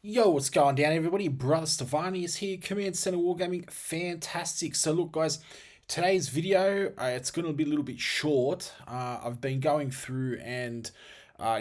Yo, what's going down, everybody? Brother Stefani is here, Command Center Wargaming. Fantastic. So, look, guys, today's video, it's going to be a little bit short. I've been going through and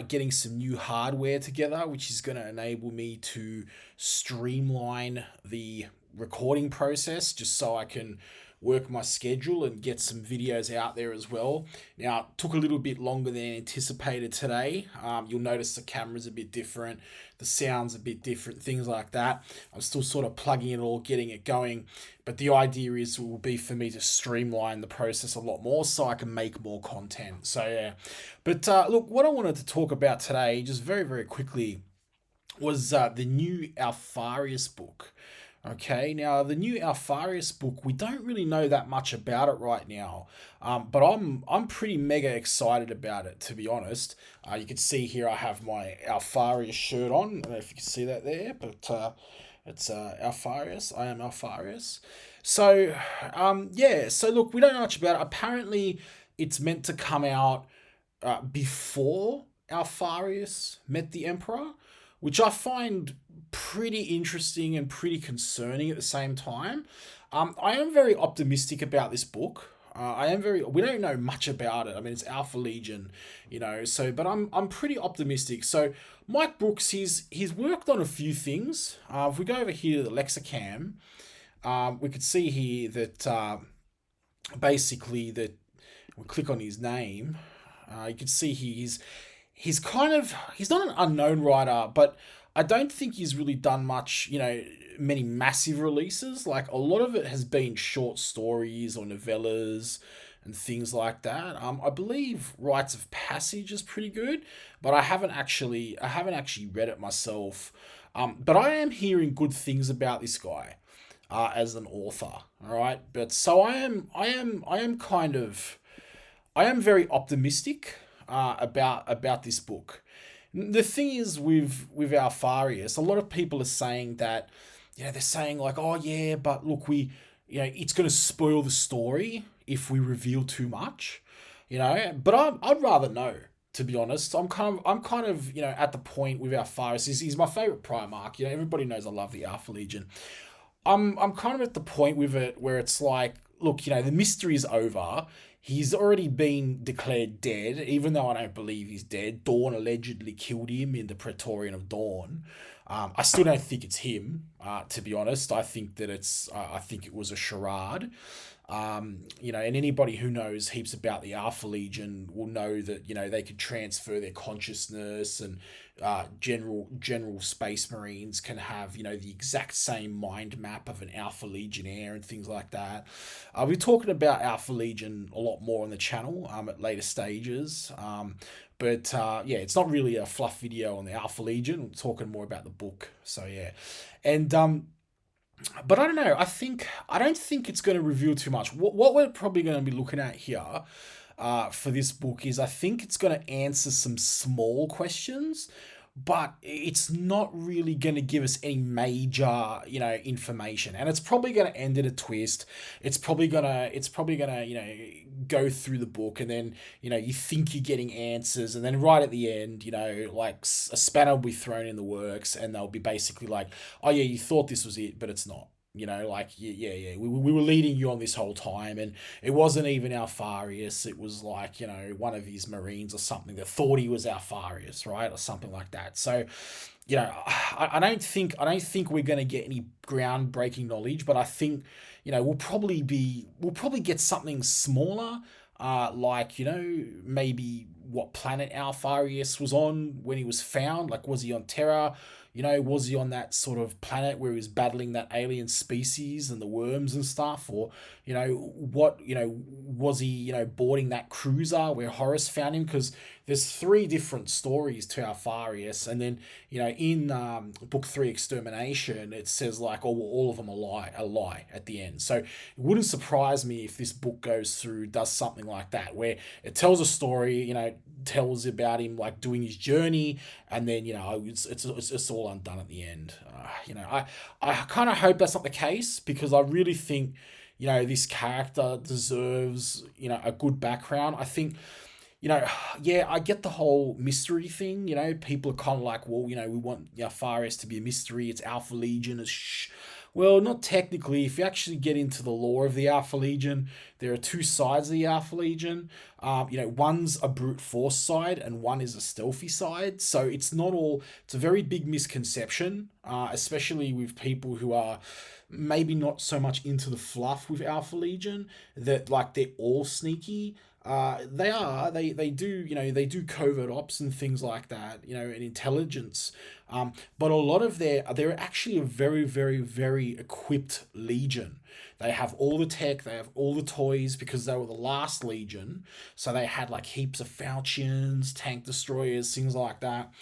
getting some new hardware together, which is going to enable me to streamline the recording process just so I can work my schedule and get some videos out there as well. Now, it took a little bit longer than anticipated today. You'll notice the camera's a bit different, the sound's a bit different, things like that. I'm still sort of plugging it all, getting it going, but the idea will be for me to streamline the process a lot more so I can make more content. So yeah, but look, what I wanted to talk about today, just very, very quickly, was the new Alpharius book. Okay, now the new Alpharius book, we don't really know that much about it right now, but I'm pretty mega excited about it, to be honest. You can see here I have my Alpharius shirt on. I don't know if you can see that there, but it's Alpharius. I am Alpharius. So yeah, so look, we don't know much about it. Apparently, it's meant to come out before Alpharius met the Emperor, which I find pretty interesting and pretty concerning at the same time. I am very optimistic about this book. I am very. We don't know much about it. I mean, it's Alpha Legion, you know. So, but I'm pretty optimistic. So, Mike Brooks, he's worked on a few things. If we go over here to the Lexicam, we could see here that basically that we click on his name. You can see he's kind of he's not an unknown writer, but I don't think he's really done much, many massive releases. Like a lot of it has been short stories or novellas and things like that. I believe Rites of Passage is pretty good, but I haven't actually read it myself. But I am hearing good things about this guy as an author. All right, but so I am very optimistic about this book. The thing is with Alpharius, a lot of people are saying that, they're saying like, oh yeah, but look, it's going to spoil the story if we reveal too much, But I'd rather know, to be honest. I'm kind of at the point with Alpharius. He's my favorite Primarch. Everybody knows I love the Alpha Legion. I'm kind of at the point with it where it's like, look, the mystery is over. He's already been declared dead, even though I don't believe he's dead. Dawn allegedly killed him in the Praetorian of Dawn. I still don't think it's him, to be honest. I think that I think it was a charade. And anybody who knows heaps about the Alpha Legion will know that they could transfer their consciousness, and general Space Marines can have the exact same mind map of an Alpha Legionnaire and things like that. We're talking about Alpha Legion a lot more on the channel at later stages. But yeah, it's not really a fluff video on the Alpha Legion. We're talking more about the book. So yeah, and but I don't know. I don't think it's going to reveal too much. What we're probably going to be looking at here, for this book is I think it's going to answer some small questions, but it's not really going to give us any major, information. And it's probably going to end at a twist. It's probably gonna, go through the book, and then, you think you're getting answers, and then right at the end, like a spanner will be thrown in the works, and they'll be basically like, oh yeah, you thought this was it, but it's not. Like, yeah, we were leading you on this whole time, and it wasn't even Alpharius. It was like, one of his Marines or something that thought he was Alpharius, right? Or something like that. So, I don't think we're going to get any groundbreaking knowledge, but I think, we'll probably get something smaller, like, maybe what planet Alpharius was on when he was found. Like, was he on Terra? Was he on that sort of planet where he was battling that alien species and the worms and stuff? Or, was he, boarding that cruiser where Horus found him? Because there's three different stories to Alpharius. And then, in book 3, Extermination, it says like, oh, well, all of them are a lie at the end. So it wouldn't surprise me if this book goes through, does something like that, where it tells a story, tells about him like doing his journey, and then it's all undone at the end. I kind of hope that's not the case, because I really think this character deserves a good background. I think you know, yeah, I get the whole mystery thing. You know, people are kind of like, well, you know, we want Alpharius to be a mystery. It's Alpha Legion. It's well, not technically. If you actually get into the lore of the Alpha Legion, there are two sides of the Alpha Legion. You know, one's a brute force side and one is a stealthy side. So it's not all. It's a very big misconception, especially with people who are maybe not so much into the fluff with Alpha Legion, that like they're all sneaky. They are. They do. You know, they do covert ops and things like that. You know, and intelligence. But a lot of they're actually a very, very, very equipped legion. They have all the tech. They have all the toys because they were the last legion. So they had like heaps of falchions, tank destroyers, things like that.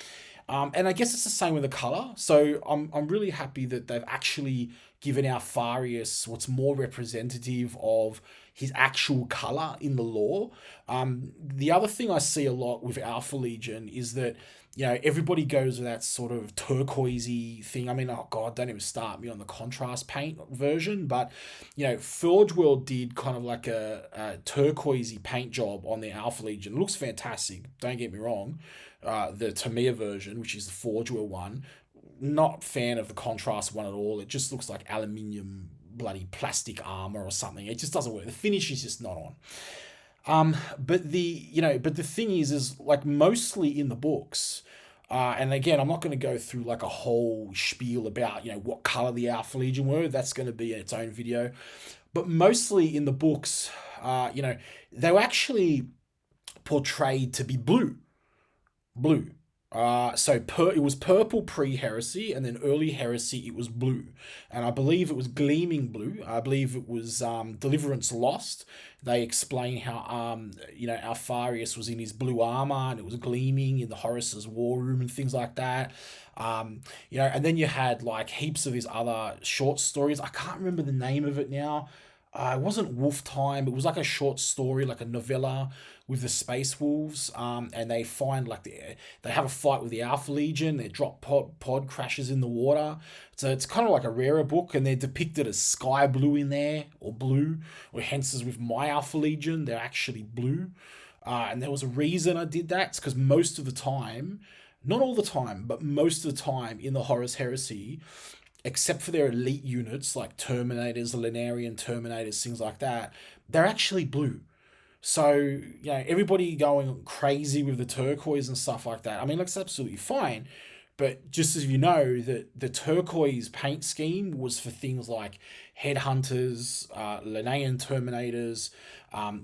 And I guess it's the same with the color. So I'm really happy that they've actually given Alpharius what's more representative of his actual color in the lore. The other thing I see a lot with Alpha Legion is that, you know, everybody goes with that sort of turquoisey thing. I mean, oh god, don't even start me on the contrast paint version, but you know, Forge World did kind of like a turquoisey paint job on the Alpha Legion. It looks fantastic. Don't get me wrong. The Tamiya version, which is the Forge World one, not fan of the contrast one at all. It just looks like aluminium bloody plastic armor or something. It just doesn't work. The finish is just not on. But the thing is like mostly in the books, and again, I'm not going to go through like a whole spiel about, you know, what color the Alpha Legion were. That's going to be its own video. But mostly in the books, you know, they were actually portrayed to be blue. Blue. It was purple pre-heresy, and then early heresy it was blue, and I believe it was gleaming blue. I believe it was Deliverance Lost. They explain how you know, Alpharius was in his blue armor and it was gleaming in the Horus's war room and things like that. You know, and then you had like heaps of his other short stories. I can't remember the name of it now. It wasn't Wolf Time. It was like a short story, like a novella with the Space Wolves. And they find like they have a fight with the Alpha Legion. Their drop pod crashes in the water. So it's kind of like a rarer book, and they're depicted as sky blue in there, or blue, or hence as with my Alpha Legion, they're actually blue. And there was a reason I did that. It's because most of the time, not all the time, but most of the time in the Horus Heresy, except for their elite units like Terminators, Linearian Terminators, things like that, they're actually blue. So, you know, everybody going crazy with the turquoise and stuff like that, I mean, that's absolutely fine. But just as you know, that the turquoise paint scheme was for things like headhunters, Linean Terminators.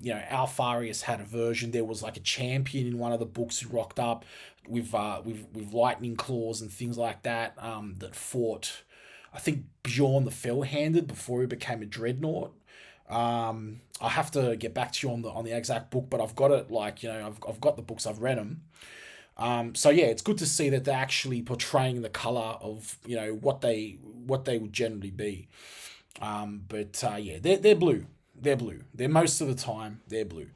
You know, Alpharius had a version. There was like a champion in one of the books who rocked up with lightning claws and things like that. That fought, I think, Bjorn the Fell-Handed before he became a dreadnought. I have to get back to you on the exact book, but I've got it, like, you know, I've got the books, I've read them. So yeah, it's good to see that they're actually portraying the color of, you know, what they would generally be. Yeah, they're blue. They're blue. They're most of the time they're blue.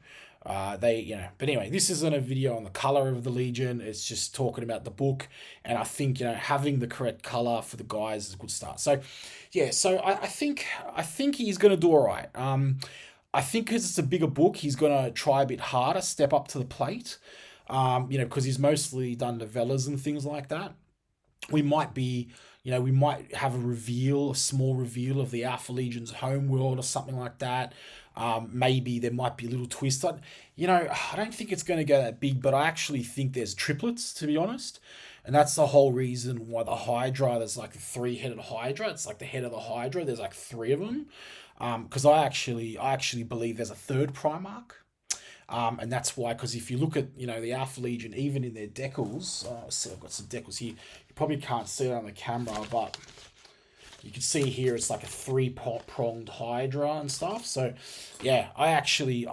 You know, but anyway, this isn't a video on the color of the Legion. It's just talking about the book, and I think, you know, having the correct color for the guys is a good start. So, yeah, so I think he's gonna do all right. I think because it's a bigger book, he's gonna try a bit harder, step up to the plate. You know, because he's mostly done novellas and things like that. We might be, you know, we might have a small reveal of the Alpha Legion's homeworld or something like that. Maybe there might be a little twist. You know, I don't think it's going to go that big, but I actually think there's triplets, to be honest. And that's the whole reason why the Hydra, there's like a three-headed Hydra. It's like the head of the Hydra. There's like three of them. Because I actually believe there's a third Primarch. And that's why, because if you look at, you know, the Alpha Legion, even in their decals, see, I've got some decals here. You probably can't see it on the camera, but you can see here it's like a three-pronged Hydra and stuff. So, yeah, I actually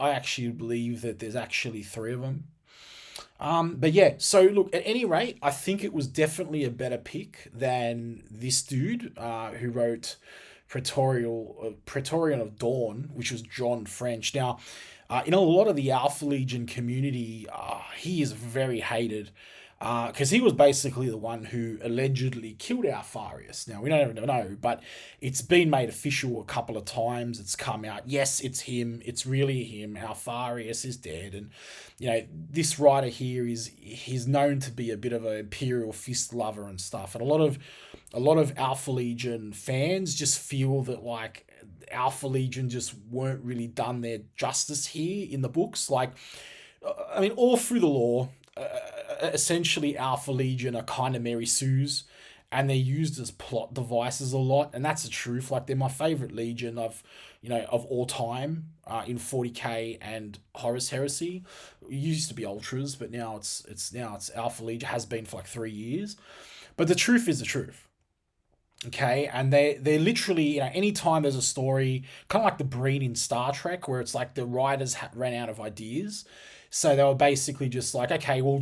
believe that there's actually three of them. But yeah, so look, at any rate, I think it was definitely a better pick than this dude who wrote Praetorian of Dawn, which was John French. Now, in a lot of the Alpha Legion community, he is very hated. because he was basically the one who allegedly killed Alpharius. Now, we don't even know, but it's been made official a couple of times. It's come out, yes, it's him. It's really him. Alpharius is dead. And, this writer here he's known to be a bit of an Imperial fist lover and stuff. And a lot of Alpha Legion fans just feel that, like, Alpha Legion just weren't really done their justice here in the books. Like, I mean, all through the lore, essentially Alpha Legion are kind of Mary Sue's, and they're used as plot devices a lot, and that's the truth. Like, they're my favorite Legion of all time in 40k and Horus Heresy. It used to be Ultras, but now it's Alpha Legion, has been for like 3 years. But the truth is the truth. Okay, and they're literally, anytime there's a story, kind of like the Breen in Star Trek, where it's like the writers ran out of ideas. So they were basically just like, okay, well,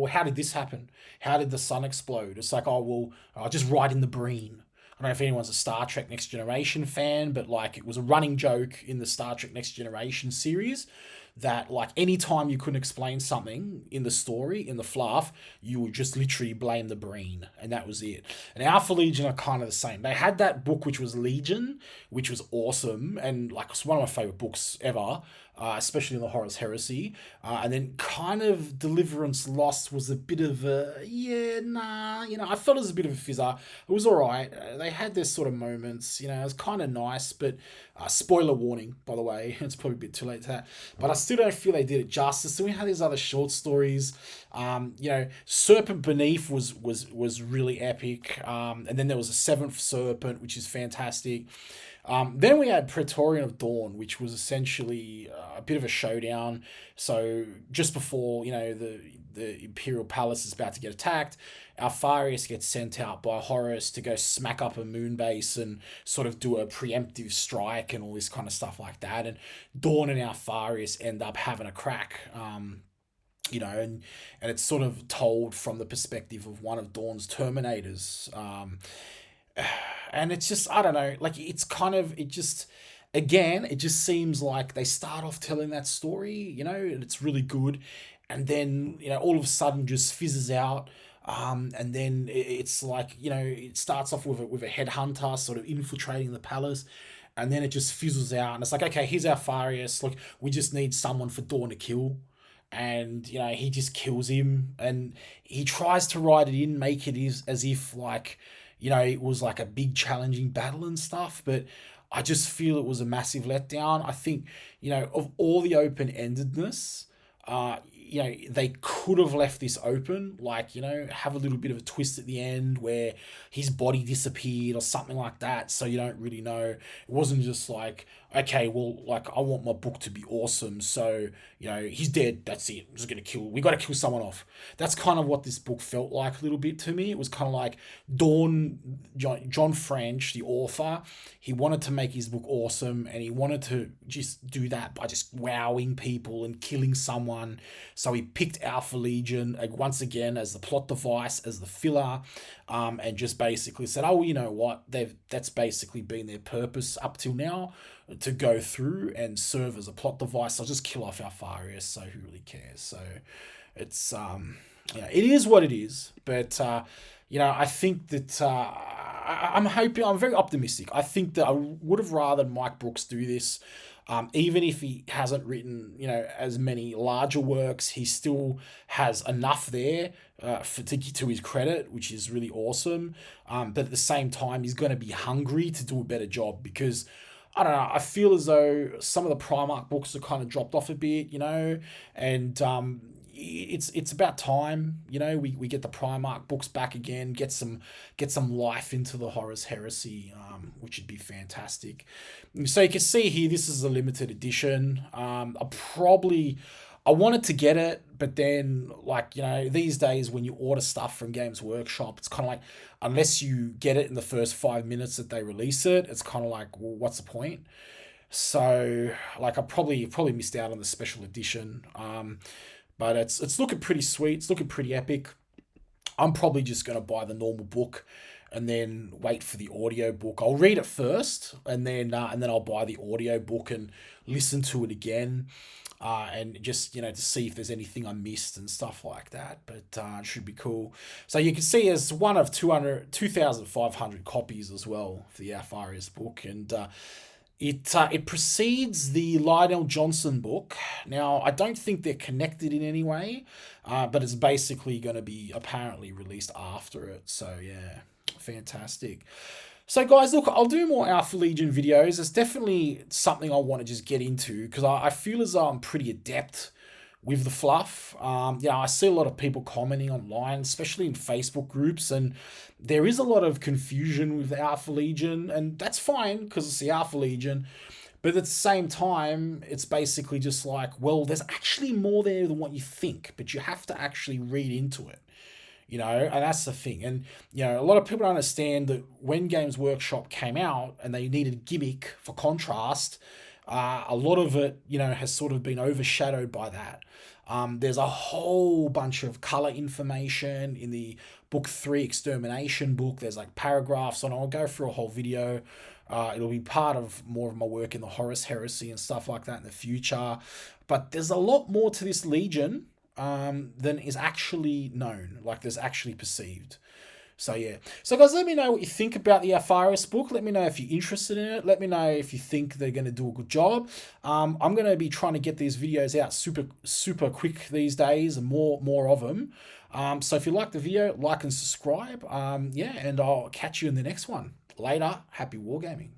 how did this happen? How did the sun explode? It's like, oh, well, I'll just write in the Breen. I don't know if anyone's a Star Trek Next Generation fan, but like, it was a running joke in the Star Trek Next Generation series that, like, anytime you couldn't explain something in the story, in the fluff, you would just literally blame the Breen, and that was it. And Alpha Legion are kind of the same. They had that book which was Legion, which was awesome, and like, it's one of my favorite books ever, especially in the Horus Heresy. And then kind of Deliverance Lost was a bit of a, I felt it was a bit of a fizzer. It was all right. They had their sort of moments, it was kind of nice, but spoiler warning, by the way, it's probably a bit too late to that. But I still don't feel they did it justice. So we had these other short stories. Serpent Beneath was really epic. And then there was a Seventh Serpent, which is fantastic. Then we had Praetorian of Dawn, which was essentially a bit of a showdown. So just before, the Imperial Palace is about to get attacked, Alpharius gets sent out by Horus to go smack up a moon base and sort of do a preemptive strike and all this kind of stuff like that. And Dawn and Alpharius end up having a crack. And it's sort of told from the perspective of one of Dawn's Terminators. And it's just, I don't know, like, it just seems like they start off telling that story, and it's really good. And then, all of a sudden just fizzes out. And then it's like, it starts off with a headhunter sort of infiltrating the palace. And then it just fizzles out. And it's like, okay, here's Alpharius. Look, we just need someone for Dawn to kill. And, he just kills him. And he tries to write it in, make it as if, like, it was like a big challenging battle and stuff, but I just feel it was a massive letdown. I think, of all the open-endedness, they could have left this open, like, have a little bit of a twist at the end where his body disappeared or something like that, so you don't really know. It wasn't just like, okay, well, like, I want my book to be awesome, so, he's dead, that's it, we got to kill someone off. That's kind of what this book felt like a little bit to me. It was kind of like John French, the author, he wanted to make his book awesome, and he wanted to just do that by just wowing people and killing someone. So he picked Alpha Legion once again as the plot device, as the filler, and just basically said, oh, you know what, that's basically been their purpose up till now, to go through and serve as a plot device. I'll just kill off Alpharius, so who really cares? So it's it is what it is. But I think that I'm very optimistic. I think that I would have rather Mike Brooks do this. Even if he hasn't written, as many larger works, he still has enough there to his credit, which is really awesome. But at the same time, he's going to be hungry to do a better job, because I don't know, I feel as though some of the Primarch books are kind of dropped off a bit, and it's about time, we get the Primarch books back again, get some life into the Horus Heresy, which would be fantastic. So you can see here, this is a limited edition. I wanted to get it, but then, like, these days when you order stuff from Games Workshop, it's kind of like, unless you get it in the first 5 minutes that they release it, it's kind of like, well, what's the point? So, like, I probably missed out on the special edition. But it's looking pretty sweet. It's looking pretty epic. I'm probably just going to buy the normal book and then wait for the audio book. I'll read it first, and then I'll buy the audio book and listen to it again, and just to see if there's anything I missed and stuff like that. But it should be cool. So you can see it's one of 2,500 copies as well for the Alpharius book, and it precedes the Lionel Johnson book. Now, I don't think they're connected in any way, but it's basically going to be apparently released after it. So, yeah, fantastic. So, guys, look, I'll do more Alpha Legion videos. It's definitely something I want to just get into because I feel as though I'm pretty adept with the fluff. I see a lot of people commenting online, especially in Facebook groups, and there is a lot of confusion with the Alpha Legion, and that's fine because it's the Alpha Legion. But at the same time, it's basically just like, well, there's actually more there than what you think, but you have to actually read into it. And that's the thing. And, a lot of people don't understand that when Games Workshop came out and they needed a gimmick for contrast, a lot of it, has sort of been overshadowed by that. There's a whole bunch of color information in the book 3 Extermination book. There's like paragraphs on it. I'll go through a whole video. It'll be part of more of my work in the Horus Heresy and stuff like that in the future. But there's a lot more to this Legion than is actually known, like there's actually perceived. So yeah. So guys, let me know what you think about the Alpharius book. Let me know if you're interested in it. Let me know if you think they're going to do a good job. I'm going to be trying to get these videos out super quick these days, and more of them. So if you like the video, like and subscribe. And I'll catch you in the next one. Later. Happy wargaming.